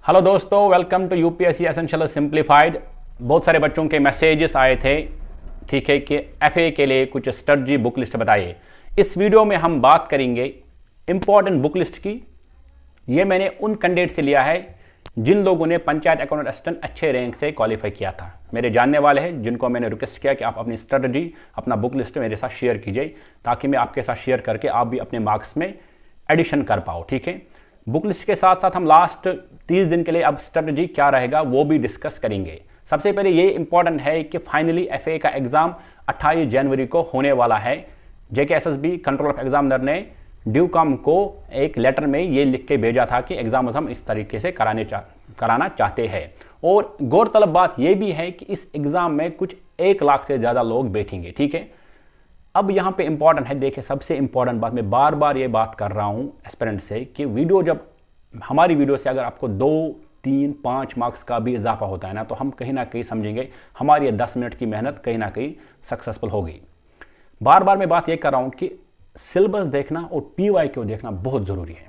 Hello दोस्तों, welcome to UPSC essential simplified. बहुत सारे बच्चों के मैसेजेस आए थे, ठीक है, कि एफए के लिए कुछ स्ट्रेटजी बुक लिस्ट बताइए। इस वीडियो में हम बात करेंगे इंपॉर्टेंट बुक लिस्ट की। ये मैंने उन कैंडिडेट से लिया है जिन लोगों ने पंचायत अकाउंटेंट असिस्टेंट अच्छे रैंक से क्वालिफाई किया था। मेरे जानने वाले हैं जिनको मैंने रिक्वेस्ट किया कि आप अपनी स्ट्रेटजी, अपना बुक लिस्ट मेरे साथ शेयर कीजिए ताकि मैं आपके साथ शेयर करके आप भी अपने मार्क्स में एडिशन कर पाओ। ठीक है, बुक लिस्ट के साथ साथ हम लास्ट 30 दिन के लिए अब स्ट्रेटजी क्या रहेगा वो भी डिस्कस करेंगे। सबसे पहले ये इंपॉर्टेंट है कि फाइनली एफए का एग्जाम 28 जनवरी को होने वाला है। जेके एसएसबी कंट्रोल ऑफ एग्जामिनर ने ड्यूकॉम को एक लेटर में ये लिख के भेजा था कि एग्जाम हम इस तरीके से कराना चाहते हैं। और गौरतलब बात यह भी है कि इस एग्जाम में कुछ 1 लाख से ज़्यादा लोग बैठेंगे। ठीक है, अब यहाँ पे इंपॉर्टेंट है, देखिए सबसे इंपॉर्टेंट बात, मैं बार बार ये बात कर रहा हूँ एस्पिरेंट से कि वीडियो, जब हमारी वीडियो से अगर आपको 2, 3, 5 मार्क्स का भी इजाफा होता है ना, तो हम कहीं ना कहीं समझेंगे हमारी ये 10 मिनट की मेहनत कहीं ना कहीं सक्सेसफुल होगी। बार बार मैं बात ये कर रहा हूँ कि सिलेबस देखना और PYQ देखना बहुत ज़रूरी है।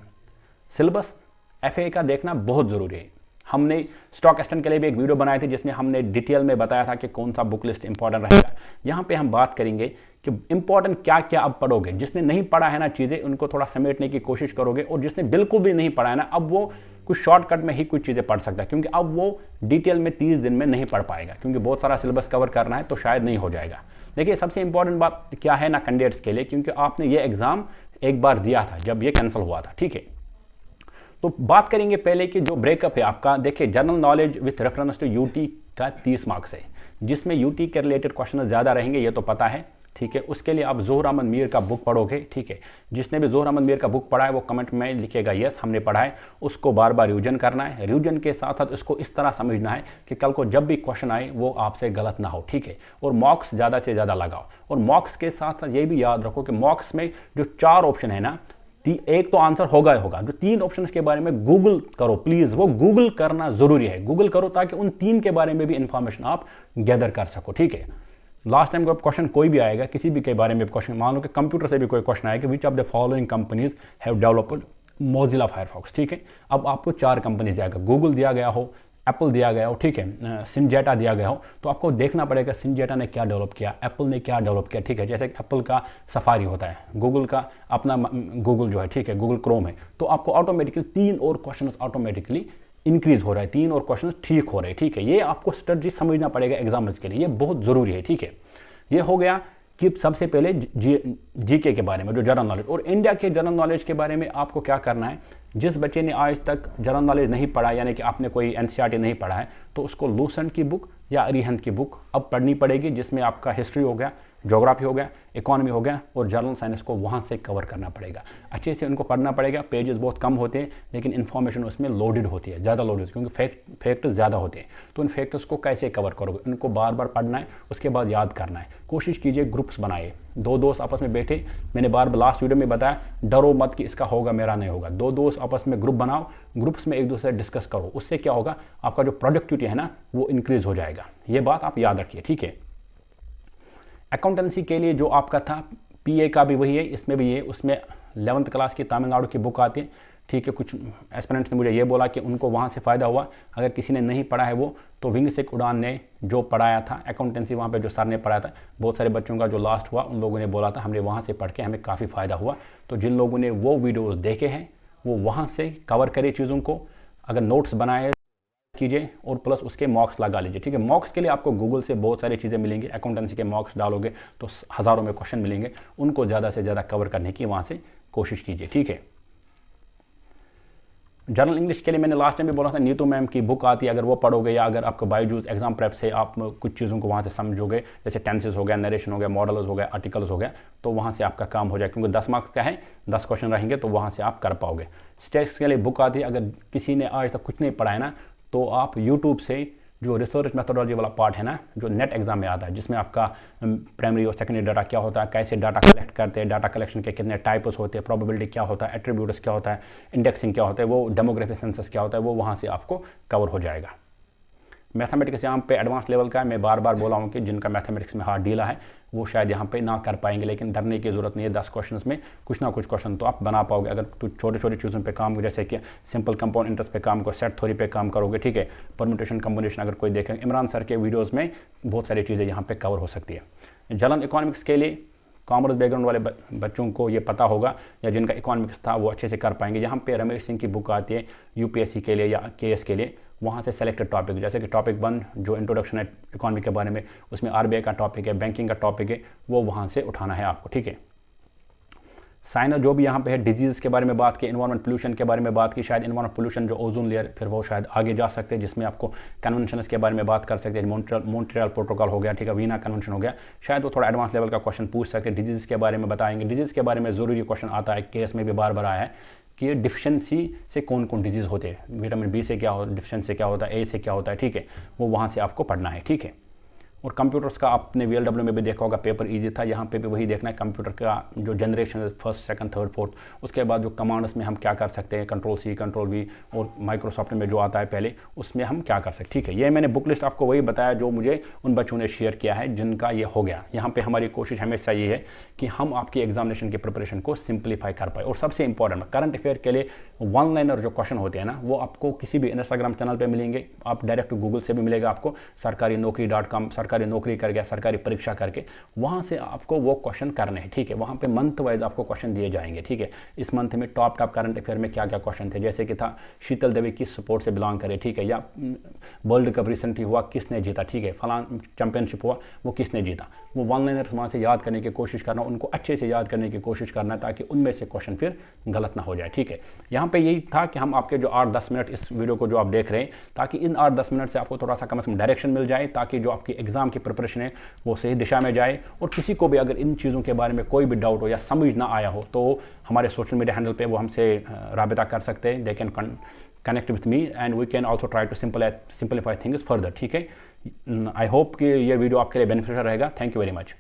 सिलेबस एफए का देखना बहुत ज़रूरी है। हमने स्टॉक एक्सटेंट के लिए भी एक वीडियो बनाई थी जिसमें हमने डिटेल में बताया था कि कौन सा बुक लिस्ट इंपॉर्टेंट रहेगा। यहाँ पे हम बात करेंगे कि इंपॉर्टेंट क्या क्या अब पढ़ोगे। जिसने नहीं पढ़ा है ना चीज़ें, उनको थोड़ा समेटने की कोशिश करोगे, और जिसने बिल्कुल भी नहीं पढ़ा है ना, अब वो कुछ शॉर्टकट में ही कुछ चीज़ें पढ़ सकता है, क्योंकि अब वो डिटेल में 30 दिन में नहीं पढ़ पाएगा, क्योंकि बहुत सारा सिलेबस कवर करना है तो शायद नहीं हो जाएगा। देखिए सबसे इंपॉर्टेंट बात क्या है ना कैंडिडेट्स के लिए, क्योंकि आपने ये एग्ज़ाम एक बार दिया था जब ये कैंसिल हुआ था। ठीक है, तो बात करेंगे पहले कि जो ब्रेकअप है आपका। देखिए general knowledge with reference to UT का 30 मार्क्स है, जिसमें यूटी के रिलेटेड क्वेश्चन ज़्यादा रहेंगे, ये तो पता है। ठीक है, उसके लिए आप ज़ोहर अहमद मीर का बुक पढ़ोगे। ठीक है, जिसने भी ज़ोहर अहमद मीर का बुक पढ़ा है वो कमेंट में लिखेगा यस हमने पढ़ा है। उसको बार बार रिविजन करना है। रिविजन के साथ साथ इसको इस तरह समझना है कि कल को जब भी क्वेश्चन आए वो आपसे गलत ना हो। ठीक है, और मॉक्स ज़्यादा से ज़्यादा लगाओ। और मॉक्स के साथ साथ ये भी याद रखो कि मॉक्स में जो 4 ऑप्शन है ना, एक तो आंसर होगा ही होगा। जो 3 ऑप्शंस के बारे में गूगल करो, प्लीज वो गूगल करना जरूरी है। गूगल करो ताकि उन 3 के बारे में भी इंफॉर्मेशन आप गैदर कर सको। ठीक है, लास्ट टाइम को क्वेश्चन कोई भी आएगा, किसी भी के बारे में क्वेश्चन, मान लो कि कंप्यूटर से भी कोई क्वेश्चन आएगा, which of the following companies have developed Mozilla Firefox. ठीक है, अब आपको 4 कंपनीज दिया गया, गूगल दिया गया हो, एप्पल दिया गया हो, ठीक है, सिंजेटा दिया गया हो, तो आपको देखना पड़ेगा सिंजेटा ने क्या डेवलप किया, एप्पल ने क्या डेवलप किया। ठीक है, जैसे एप्पल का सफारी होता है, गूगल का अपना गूगल जो है, ठीक है, गूगल क्रोम है, तो आपको ऑटोमेटिकली 3 और क्वेश्चन ऑटोमेटिकली इंक्रीज हो रहा है, 3 और क्वेश्चन ठीक हो रहे हैं। ठीक है, ये आपको स्ट्रेटजी समझना पड़ेगा एग्जाम्स के लिए, ये बहुत ज़रूरी है। ठीक है, ये हो गया कि सबसे पहले जीके के बारे में, जो जनरल नॉलेज, और इंडिया के जनरल नॉलेज के बारे में आपको क्या करना है। जिस बच्चे ने आज तक जनरल नॉलेज नहीं पढ़ा, यानी कि आपने कोई एनसीईआरटी नहीं पढ़ा है, तो उसको लूसेंट की बुक या अरिहंत की बुक अब पढ़नी पड़ेगी, जिसमें आपका हिस्ट्री हो गया, ज्योग्राफी हो गया, इकोनॉमी हो गया, और जनरल साइंस को वहाँ से कवर करना पड़ेगा। अच्छे से उनको पढ़ना पड़ेगा। पेजेस बहुत कम होते हैं लेकिन इन्फॉर्मेशन उसमें लोडेड होती है, ज़्यादा लोडेड, क्योंकि फैक्ट्स ज़्यादा होते हैं। तो उन फैक्ट्स को कैसे कवर करोगे, उनको बार बार पढ़ना है, उसके बाद याद करना है। कोशिश कीजिए ग्रुप्स बनाइए, 2 दोस्त आपस में बैठे, मैंने बार लास्ट वीडियो में बताया, डरो मत कि इसका होगा मेरा नहीं होगा। 2 दोस्त आपस में ग्रुप बनाओ, ग्रुप्स में एक दूसरे से डिस्कस करो। उससे क्या होगा, आपका जो प्रोडक्टिविटी है ना वो इंक्रीज हो जाएगा। ये बात आप याद रखिए। ठीक है, अकाउंटेंसी के लिए जो आपका था, पीए का भी वही है, इसमें भी ये, उसमें 11th क्लास की तमिलनाडु की बुक आती है। ठीक है, कुछ एस्पिरेंट्स ने मुझे ये बोला कि उनको वहाँ से फ़ायदा हुआ। अगर किसी ने नहीं पढ़ा है वो, तो विंगसेक उड़ान ने जो पढ़ाया था अकाउंटेंसी, वहाँ पे जो सर ने पढ़ाया था, बहुत सारे बच्चों का जो लास्ट हुआ उन लोगों ने बोला था हमने वहाँ से पढ़ के हमें काफ़ी फ़ायदा हुआ। तो जिन लोगों ने वो वीडियोज़ देखे हैं वो वहाँ से कवर करे चीज़ों को, अगर नोट्स बनाए कीजिए और प्लस उसके मॉक्स लगा लीजिए। ठीक है, मॉक्स के लिए आपको गूगल से बहुत सारी चीज़ें मिलेंगी। अकाउंटेंसी के मॉक्स डालोगे तो हज़ारों में क्वेश्चन मिलेंगे, उनको ज़्यादा से ज़्यादा कवर करने की वहाँ से कोशिश कीजिए। ठीक है, जनरल इंग्लिश के लिए मैंने लास्ट टाइम भी बोला था, नीतू मैम की बुक आती है, अगर वो पढ़ोगे, या अगर आपको बायजूस एग्जाम प्रेप से आप कुछ चीज़ों को वहाँ से समझोगे, जैसे टेंसेस हो गया, नरेशन हो गया, मॉडल्स हो गया, आर्टिकल्स हो गया, तो वहाँ से आपका काम हो जाए, क्योंकि 10 मार्क्स का है, 10 क्वेश्चन रहेंगे, तो वहाँ से आप कर पाओगे। स्टेट्स के लिए बुक आती है, अगर किसी ने आज तक कुछ नहीं पढ़ा है ना, तो आप यूट्यूब से जो रिसर्च मेथोडोलॉजी वाला पार्ट है ना, जो नेट एग्जाम में आता है, जिसमें आपका प्राइमरी और सेकेंडरी डाटा क्या होता है, कैसे डाटा कलेक्ट करते हैं, डाटा कलेक्शन के कितने टाइप्स होते हैं, प्रोबेबिलिटी क्या होता है, एट्रीब्यूट्स क्या होता है, इंडेक्सिंग क्या होता है, वो डेमोग्राफी सेंसस क्या होता है, वो वहाँ से आपको कवर हो जाएगा। मैथमेटिक्स यहाँ पे एडवांस लेवल का है। मैं बार बार बोला हूँ कि जिनका मैथमेटिक्स में हाथ ढीला है वो शायद यहाँ पे ना कर पाएंगे, लेकिन डरने की ज़रूरत नहीं है। 10 क्वेश्चंस में कुछ ना कुछ क्वेश्चन तो आप बना पाओगे अगर तो छोटे छोटे चीज़ों पे काम, जैसे कि सिंपल कंपाउंड इंटरेस्ट पे काम करो, सेट थ्योरी पे काम करोगे, ठीक है, परम्यूटेशन कॉम्बिनेशन अगर कोई देखें, इमरान सर के वीडियोज़ में बहुत सारी चीज़ें यहाँ पर कवर हो सकती है। जनरल इकोनॉमिक्स के लिए कॉमर्स बैकग्राउंड वाले बच्चों को ये पता होगा या जिनका इकोनॉमिक्स था वो अच्छे से कर पाएंगे। यहाँ पे रमेश सिंह की बुक आती है यूपीएससी के लिए या केएस के लिए, वहाँ से सेलेक्टेड टॉपिक, जैसे कि टॉपिक 1 जो इंट्रोडक्शन है इकोनॉमी के बारे में, उसमें आरबीआई का टॉपिक है, बैंकिंग का टॉपिक है, वो वहाँ से उठाना है आपको, ठीक है। साइनर जो भी यहाँ पे है, डिजीज़ के बारे में बात की, इन्वायरमेंट पोल्यूशन के बारे में बात की, शायद इन्वायरमेंट पोल्यूशन जो ओजोन लेयर, फिर वो शायद आगे जा सकते हैं जिसमें आपको कन्वेंशंस के बारे में बात कर सकते हैं, मॉन्ट्रियल प्रोटोकॉल हो गया, ठीक है, वीना कन्वेंशन हो गया, शायद वो थोड़ा एडवांस लेवल का क्वेश्चन पूछ सकते हैं। डिजीज़ के बारे में बताएंगे, डिजीज़ के बारे में ज़रूरी क्वेश्चन आता है, केस में भी बार बार आया है कि डिफिशिएंसी से कौन कौन डिजीज़ होते हैं, विटामिन बी से क्या हो, डिफिशिएंसी से क्या होता है, ए से क्या होता है, ठीक है, वो वहाँ से आपको पढ़ना है, ठीक है। और कंप्यूटर्स का आपने VLW में भी देखा होगा, पेपर इजी था, यहाँ पे भी वही देखना है कंप्यूटर का जो जनरेशन है, फर्स्ट सेकंड थर्ड फोर्थ, उसके बाद जो कमांड्स में हम क्या कर सकते हैं, Ctrl+C Ctrl+V, और माइक्रोसॉफ्ट में जो आता है पहले उसमें हम क्या कर सकते हैं, ठीक है। ये मैंने बुक लिस्ट आपको वही बताया जो मुझे उन बच्चों ने शेयर किया है जिनका ये हो गया। यहाँ पर हमारी कोशिश हमेशा ये है कि हम आपकी एग्जामिनेशन की प्रिपरेशन को सिंप्लीफाई कर पाए। और सबसे इंपॉर्टेंट करंट अफेयर के लिए वन लाइनर जो क्वेश्चन होते हैं ना, वो आपको किसी भी इंस्टाग्राम चैनल पर मिलेंगे, आप डायरेक्ट गूगल से भी मिलेगा आपको, सरकारी-नौकरी.com, सरकारी नौकरी कर गया, सरकारी परीक्षा करके, वहां से आपको वो क्वेश्चन करने हैं, ठीक है। वहां पे मंथ वाइज आपको क्वेश्चन दिए जाएंगे, ठीक है। इस मंथ में टॉप करंट अफेयर में क्या क्या क्वेश्चन थे, जैसे कि था शीतल देवी किस स्पोर्ट से बिलोंग करे, ठीक है, या वर्ल्ड कप रिसेंटली हुआ किसने जीता, ठीक है, फलान चैंपियनशिप हुआ वो किसने जीता, वो वन लाइनर्स वहाँ से याद करने की कोशिश करना, उनको अच्छे से याद करने की कोशिश करना ताकि उनमें से क्वेश्चन फिर गलत ना हो जाए, ठीक है। यहाँ पे यही था कि हम आपके जो 8-10 मिनट इस वीडियो को जो आप देख रहे हैं, ताकि इन 8-10 मिनट से आपको थोड़ा सा कम से कम डायरेक्शन मिल जाए, ताकि जो आपकी एग्जाम की प्रिपरेशन है वो सही दिशा में जाए। और किसी को भी अगर इन चीज़ों के बारे में कोई भी डाउट हो या समझ ना आया हो तो हमारे सोशल मीडिया हैंडल पे वो हमसे राबिता कर सकते हैं, they can connect with me and we can also try to simplify things further, ठीक है। आई होप कि ये वीडियो आपके लिए बेनिफिशियल रहेगा। Thank you very much.